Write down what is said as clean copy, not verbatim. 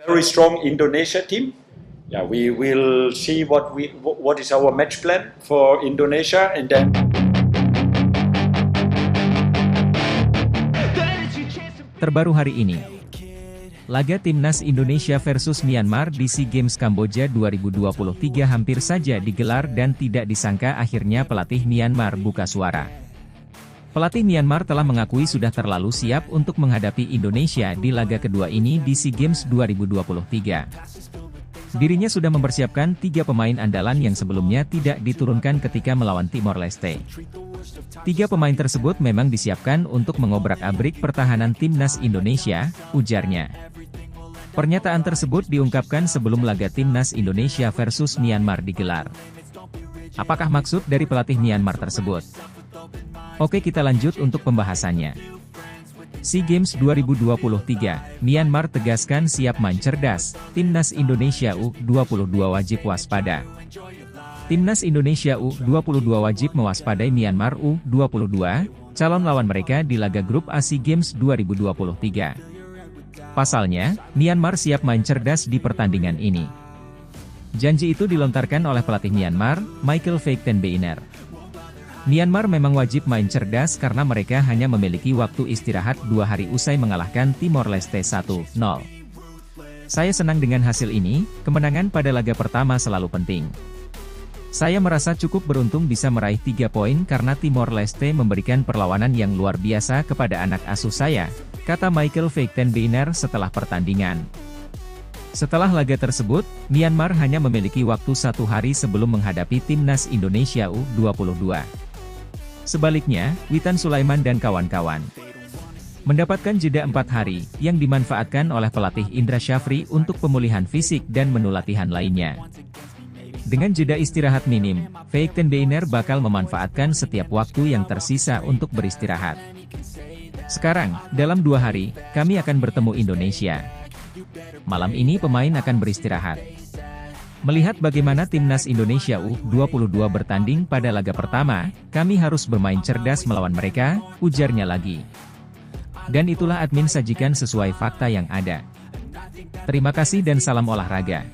Very strong Indonesia team. Yeah, we will see what is our match plan for Indonesia, and then. Terbaru hari ini, laga Timnas Indonesia versus Myanmar di SEA Games Kamboja 2023 hampir saja digelar dan tidak disangka akhirnya pelatih Myanmar buka suara. Pelatih Myanmar telah mengakui sudah terlalu siap untuk menghadapi Indonesia di laga kedua ini di SEA Games 2023. Dirinya sudah mempersiapkan 3 pemain andalan yang sebelumnya tidak diturunkan ketika melawan Timor Leste. 3 pemain tersebut memang disiapkan untuk mengobrak-abrik pertahanan Timnas Indonesia, ujarnya. Pernyataan tersebut diungkapkan sebelum laga Timnas Indonesia versus Myanmar digelar. Apakah maksud dari pelatih Myanmar tersebut? Oke, kita lanjut untuk pembahasannya. SEA Games 2023, Myanmar tegaskan siap main cerdas, Timnas Indonesia U22 wajib waspada. Timnas Indonesia U22 wajib mewaspadai Myanmar U22, calon lawan mereka di laga grup A SEA Games 2023. Pasalnya, Myanmar siap main cerdas di pertandingan ini. Janji itu dilontarkan oleh pelatih Myanmar, Michael Veiktenbeiner. Myanmar memang wajib main cerdas karena mereka hanya memiliki waktu istirahat 2 hari usai mengalahkan Timor Leste 1-0. Saya senang dengan hasil ini, kemenangan pada laga pertama selalu penting. Saya merasa cukup beruntung bisa meraih 3 poin karena Timor Leste memberikan perlawanan yang luar biasa kepada anak asuh saya, kata Michael Veiktenbeiner setelah pertandingan. Setelah laga tersebut, Myanmar hanya memiliki waktu 1 hari sebelum menghadapi Timnas Indonesia U22. Sebaliknya, Witan Sulaiman dan kawan-kawan mendapatkan jeda 4 hari, yang dimanfaatkan oleh pelatih Indra Syafri untuk pemulihan fisik dan menu latihan lainnya. Dengan jeda istirahat minim, Veiktenbeiner bakal memanfaatkan setiap waktu yang tersisa untuk beristirahat. Sekarang, dalam 2 hari, kami akan bertemu Indonesia. Malam ini pemain akan beristirahat. Melihat bagaimana Timnas Indonesia U22 bertanding pada laga pertama, kami harus bermain cerdas melawan mereka, ujarnya lagi. Dan itulah admin sajikan sesuai fakta yang ada. Terima kasih dan salam olahraga.